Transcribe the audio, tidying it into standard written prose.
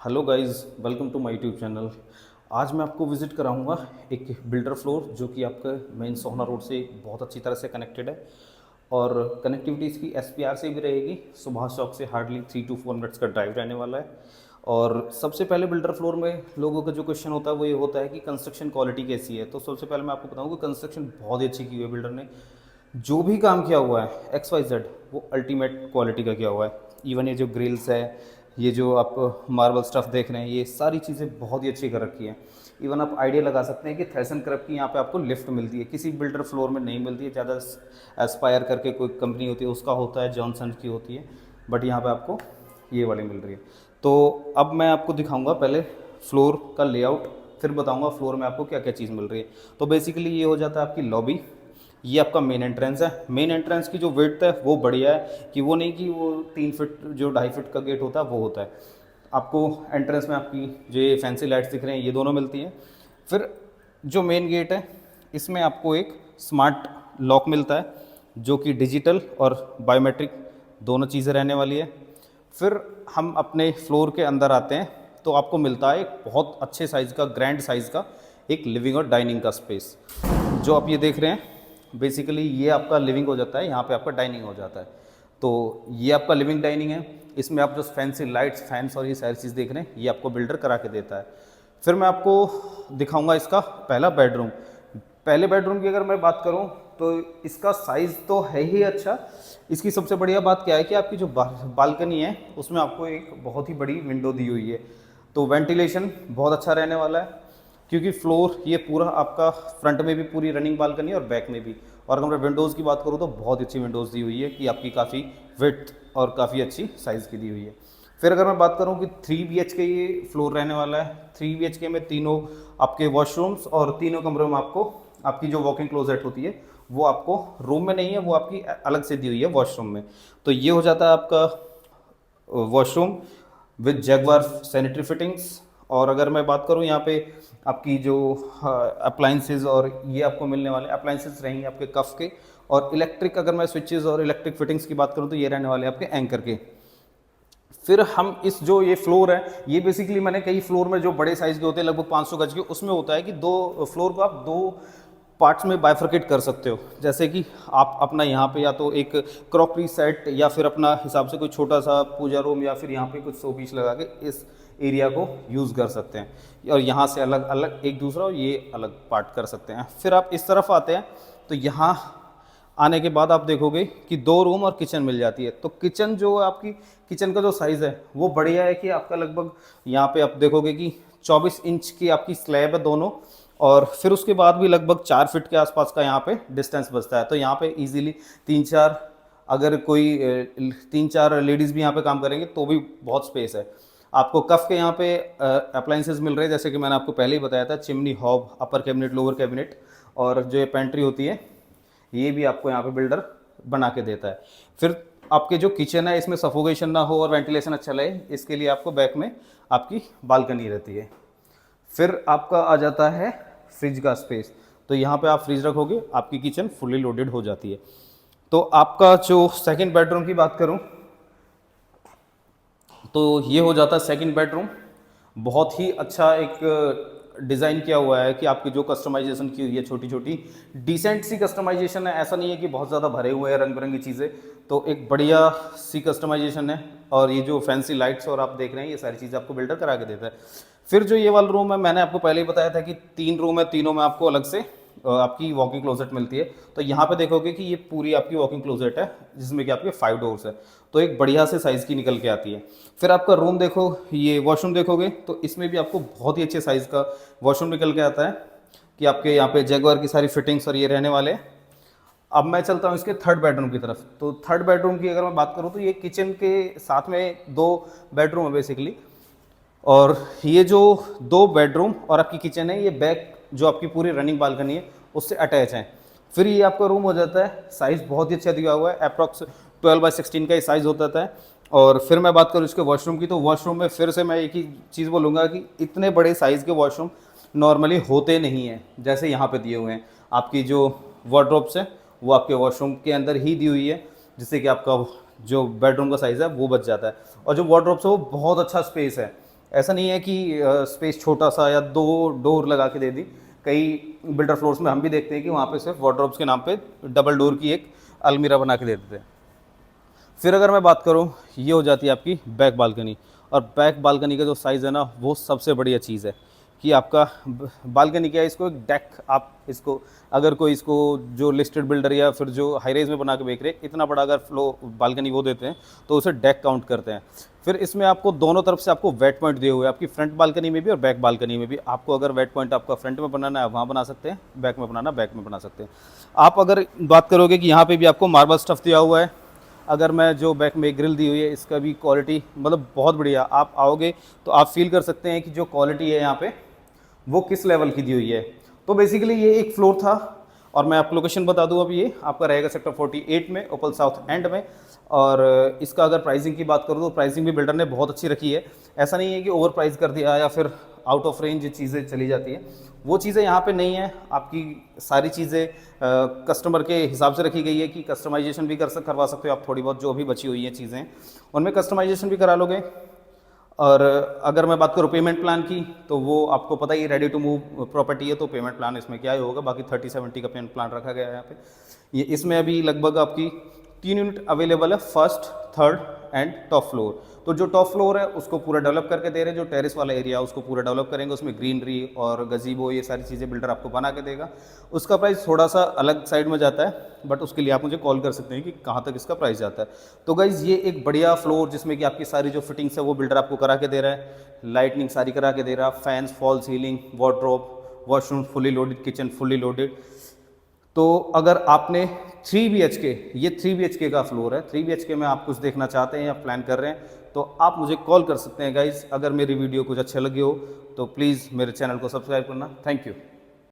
Hello guys, welcome to my YouTube channel. आज मैं आपको विज़िट कराऊंगा एक बिल्डर फ्लोर जो कि आपका मेन सोहना रोड से बहुत अच्छी तरह से कनेक्टेड है और कनेक्टिविटी इसकी एसपीआर से भी रहेगी। सुभाष चौक से हार्डली 3 to 4 मिनट्स का ड्राइव रहने वाला है। और सबसे पहले बिल्डर फ्लोर में लोगों का जो क्वेश्चन होता है वो ये होता है कि कंस्ट्रक्शन क्वालिटी कैसी है। तो सबसे पहले मैं आपको बताऊँ कि कंस्ट्रक्शन बहुत ही अच्छी की हुई है बिल्डर ने। जो भी काम किया हुआ है XYZ वो अल्टीमेट क्वालिटी का किया हुआ है। इवन ये जो ग्रिल्स है, ये जो आप मार्बल स्टफ़ देख रहे हैं, ये सारी चीज़ें बहुत ही अच्छी कर रखी हैं। इवन आप आइडिया लगा सकते हैं कि थैसन क्रब की यहाँ पे आपको लिफ्ट मिलती है, किसी बिल्डर फ्लोर में नहीं मिलती है। ज़्यादा एस्पायर करके कोई कंपनी होती है उसका होता है, जॉनसन की होती है, बट यहाँ पे आपको ये वाली मिल रही है। तो अब मैं आपको दिखाऊंगा पहले फ्लोर का लेआउट, फिर बताऊंगा फ्लोर में आपको क्या क्या चीज़ मिल रही है। तो बेसिकली ये हो जाता है आपकी लॉबी। ये आपका मेन एंट्रेंस है। मेन एंट्रेंस की जो विड्थ है वो बढ़िया है कि वो नहीं कि वो 3 फीट जो 2.5 फीट का गेट होता है वो होता है। आपको एंट्रेंस में आपकी जो ये फैंसी लाइट्स दिख रहे हैं ये दोनों मिलती हैं। फिर जो मेन गेट है इसमें आपको एक स्मार्ट लॉक मिलता है जो कि डिजिटल और बायोमेट्रिक दोनों चीज़ें रहने वाली है। फिर हम अपने फ्लोर के अंदर आते हैं तो आपको मिलता है एक बहुत अच्छे साइज़ का, ग्रैंड साइज़ का एक लिविंग और डाइनिंग का स्पेस। जो आप ये देख रहे हैं बेसिकली ये आपका लिविंग हो जाता है, यहाँ पे आपका डाइनिंग हो जाता है। तो ये आपका लिविंग डाइनिंग है। इसमें आप जो फैंसी लाइट्स, फैंस और ये सारी चीज़ देख रहे हैं ये आपको बिल्डर करा के देता है। फिर मैं आपको दिखाऊंगा इसका पहला बेडरूम। पहले बेडरूम की अगर मैं बात करूं तो इसका साइज़ तो है ही अच्छा। इसकी सबसे बढ़िया बात क्या है कि आपकी जो बालकनी है उसमें आपको एक बहुत ही बड़ी विंडो दी हुई है, तो वेंटिलेशन बहुत अच्छा रहने वाला है। क्योंकि फ्लोर ये पूरा आपका फ्रंट में भी पूरी रनिंग बालकनी और बैक में भी। और अगर मैं विंडोज़ की बात करूँ तो बहुत अच्छी विंडोज़ दी हुई है कि आपकी काफ़ी विड्थ और काफ़ी अच्छी साइज़ की दी हुई है। फिर अगर मैं बात करूँ कि 3 BHK ये फ्लोर रहने वाला है। 3 BHK में तीनों आपके वॉशरूम्स और तीनों कमरों में आपको आपकी जो वॉकिंग क्लोजेट होती है वो आपको रूम में नहीं है, वो आपकी अलग से दी हुई है वॉशरूम में। तो ये हो जाता है आपका washroom with Jaguar sanitary fittings. और अगर मैं बात करूं यहाँ पे आपकी जो अप्लाइंसेस और ये आपको मिलने वाले अप्लाइंसेस रहेंगे आपके कफ के। और इलेक्ट्रिक, अगर मैं स्विचेस और इलेक्ट्रिक फिटिंग्स की बात करूं तो ये रहने वाले आपके एंकर के। फिर हम इस जो ये फ्लोर है ये बेसिकली मैंने कई फ्लोर में जो बड़े साइज़ के होते हैं लगभग 500 गज के, उसमें होता है कि दो फ्लोर को आप दो पार्ट्स में बाइफरकेट कर सकते हो। जैसे कि आप अपना यहाँ पे या तो एक क्रॉकरी सेट या फिर अपना हिसाब से कोई छोटा सा पूजा रूम या फिर यहाँ पे कुछ शो पीस लगा के इस एरिया को यूज़ कर सकते हैं। और यहाँ से अलग अलग एक दूसरा और ये अलग पार्ट कर सकते हैं। फिर आप इस तरफ आते हैं तो यहाँ आने के बाद आप देखोगे कि 2 रूम और किचन मिल जाती है। तो किचन जो आपकी किचन का जो साइज़ है वो बढ़िया है कि आपका लगभग यहाँ पे आप देखोगे कि 24 इंच की आपकी स्लैब है दोनों। और फिर उसके बाद भी लगभग 4 फीट के आसपास का यहाँ पे डिस्टेंस बचता है। तो यहाँ पे इजीली 3-4, अगर कोई 3-4 लेडीज़ भी यहाँ पे काम करेंगे तो भी बहुत स्पेस है। आपको कफ के यहाँ पे अप्लाइंसेस मिल रहे हैं, जैसे कि मैंने आपको पहले ही बताया था, चिमनी, हॉब, अपर कैबिनेट, लोअर कैबिनेट। और जो ये पेंट्री होती है ये भी आपको यहाँ पे बिल्डर बना के देता है। फिर आपके जो किचन है इसमें सफोकेशन ना हो और वेंटिलेशन अच्छा लगे, इसके लिए आपको बैक में आपकी बालकनी रहती है। फिर आपका आ जाता है फ्रिज का स्पेस। तो यहाँ पे आप फ्रिज रखोगे, आपकी किचन फुली लोडेड हो जाती है। तो आपका जो सेकंड बेडरूम की बात करूँ तो ये हो जाता है सेकंड बेडरूम। बहुत ही अच्छा एक डिज़ाइन किया हुआ है कि आपकी जो कस्टमाइजेशन की हुई है, छोटी छोटी डिसेंट सी कस्टमाइजेशन है। ऐसा नहीं है कि बहुत ज़्यादा भरे हुए हैं रंग बिरंगी चीज़ें, तो एक बढ़िया सी कस्टमाइजेशन है। और ये जो फैंसी लाइट्स और आप देख रहे हैं ये सारी चीज़ें आपको बिल्डर करा के देता है। फिर जो ये वाला रूम है मैंने आपको पहले ही बताया था कि 3 रूम है, तीनों में आपको अलग से आपकी वॉकिंग क्लोजेट मिलती है। तो यहाँ पे देखोगे कि ये पूरी आपकी वॉकिंग क्लोजेट है जिसमें कि आपके 5 डोर्स है, तो एक बढ़िया से साइज़ की निकल के आती है। फिर आपका रूम देखो, ये वॉशरूम देखोगे तो इसमें भी आपको बहुत ही अच्छे साइज़ का वॉशरूम निकल के आता है कि आपके यहाँ पे जैगवार की सारी फिटिंग्स और ये रहने वाले हैं। अब मैं चलता हूँ इसके थर्ड बेडरूम की तरफ। तो थर्ड बेडरूम की अगर मैं बात करूँ तो ये किचन के साथ में 2 बेडरूम है बेसिकली। और ये जो 2 बेडरूम और आपकी किचन है ये बैक जो आपकी पूरी रनिंग बालकनी है उससे अटैच है। फिर ये आपका रूम हो जाता है, साइज़ बहुत ही अच्छा दिया हुआ है, अप्रॉक्स 12x16 का ये साइज़ हो जाता है। और फिर मैं बात करूँ इसके वॉशरूम की तो वॉशरूम में फिर से मैं एक ही चीज़ बोलूँगा कि इतने बड़े साइज़ के वॉशरूम नॉर्मली होते नहीं हैं जैसे यहाँ पे दिए हुए हैं। आपकी जो वार्डरोब्स है वो आपके वॉशरूम के अंदर ही दी हुई है जिससे कि आपका जो बेडरूम का साइज़ है वो बच जाता है। और जो वार्डरोब्स है वो बहुत अच्छा स्पेस है ऐसा नहीं है कि स्पेस छोटा सा या 2 डोर लगा के दे दी। कई बिल्डर फ्लोर्स में हम भी देखते हैं कि वहाँ पे सिर्फ वार्डरोब्स के नाम पे डबल डोर की एक अलमीरा बना के दे देते हैं। फिर अगर मैं बात करूँ, ये हो जाती है आपकी बैक बालकनी। और बैक बालकनी का जो साइज़ है ना, वो सबसे बढ़िया चीज़ है कि आपका बालकनी क्या है, इसको एक डेक, आप इसको अगर कोई इसको जो लिस्टेड बिल्डर या फिर जो हाई रेज में बना के बेच रहे इतना बड़ा अगर फ्लो बालकनी वो देते हैं तो उसे डेक काउंट करते हैं। फिर इसमें आपको दोनों तरफ से आपको वेट पॉइंट दिए हुए हैं, आपकी फ्रंट बालकनी में भी और बैक बालकनी में भी। आपको अगर वेट पॉइंट आपका फ्रंट में बनाना है वहाँ बना सकते हैं, बैक में बनाना बैक में बना सकते हैं। आप अगर बात करोगे कि यहाँ पर भी आपको मार्बल स्टफ़ दिया हुआ है, अगर मैं जो बैक में ग्रिल दी हुई है इसका भी क्वालिटी मतलब बहुत बढ़िया। आप आओगे तो आप फील कर सकते हैं कि जो क्वालिटी है यहाँ पे वो किस लेवल की दी हुई है। तो बेसिकली ये एक फ्लोर था और मैं आपको लोकेशन बता दूं, अभी ये आपका रहेगा सेक्टर 48 में, ओपल साउथ एंड में। और इसका अगर प्राइसिंग की बात करूँ तो प्राइसिंग भी बिल्डर ने बहुत अच्छी रखी है। ऐसा नहीं है कि ओवर प्राइस कर दिया या फिर आउट ऑफ रेंज चीज़ें चली जाती हैं, वो चीज़ें यहाँ पे नहीं है। आपकी सारी चीज़ें कस्टमर के हिसाब से रखी गई है कि कस्टमाइजेशन भी करवा सकते हो आप, थोड़ी बहुत जो भी बची हुई हैं चीज़ें उनमें कस्टमाइजेशन भी करा लोगे। और अगर मैं बात करूँ पेमेंट प्लान की, तो वो आपको पता ही रेडी टू मूव प्रॉपर्टी है, तो पेमेंट प्लान इसमें क्या ही होगा। बाकी 30-70 का पेमेंट प्लान रखा गया है यहाँ पे। ये इसमें अभी लगभग आपकी 3 यूनिट अवेलेबल है, first, third and top floor. तो जो टॉप फ्लोर है उसको पूरा डेवलप करके दे रहे हैं, जो टेरेस वाला एरिया है उसको पूरा डेवलप करेंगे, उसमें ग्रीनरी और गजीबो ये सारी चीज़ें बिल्डर आपको बना के देगा। उसका प्राइस थोड़ा सा अलग साइड में जाता है, बट उसके लिए आप मुझे कॉल कर सकते हैं कि कहाँ तक इसका प्राइस जाता है। तो गाइज़ ये एक बढ़िया फ्लोर जिसमें कि आपकी सारी जो फिटिंग्स है वो बिल्डर आपको करा के दे रहा है, लाइटनिंग सारी करा के दे रहा है, fans, fall ceiling, wardrobe, washroom fully loaded, kitchen fully loaded. तो अगर आपने 3 BHK, ये 3 BHK का फ्लोर है, 3 BHK में आप कुछ देखना चाहते हैं या प्लान कर रहे हैं तो आप मुझे कॉल कर सकते हैं गाइज़। अगर मेरी वीडियो कुछ अच्छे लगे हो तो प्लीज़ मेरे चैनल को सब्सक्राइब करना। Thank you.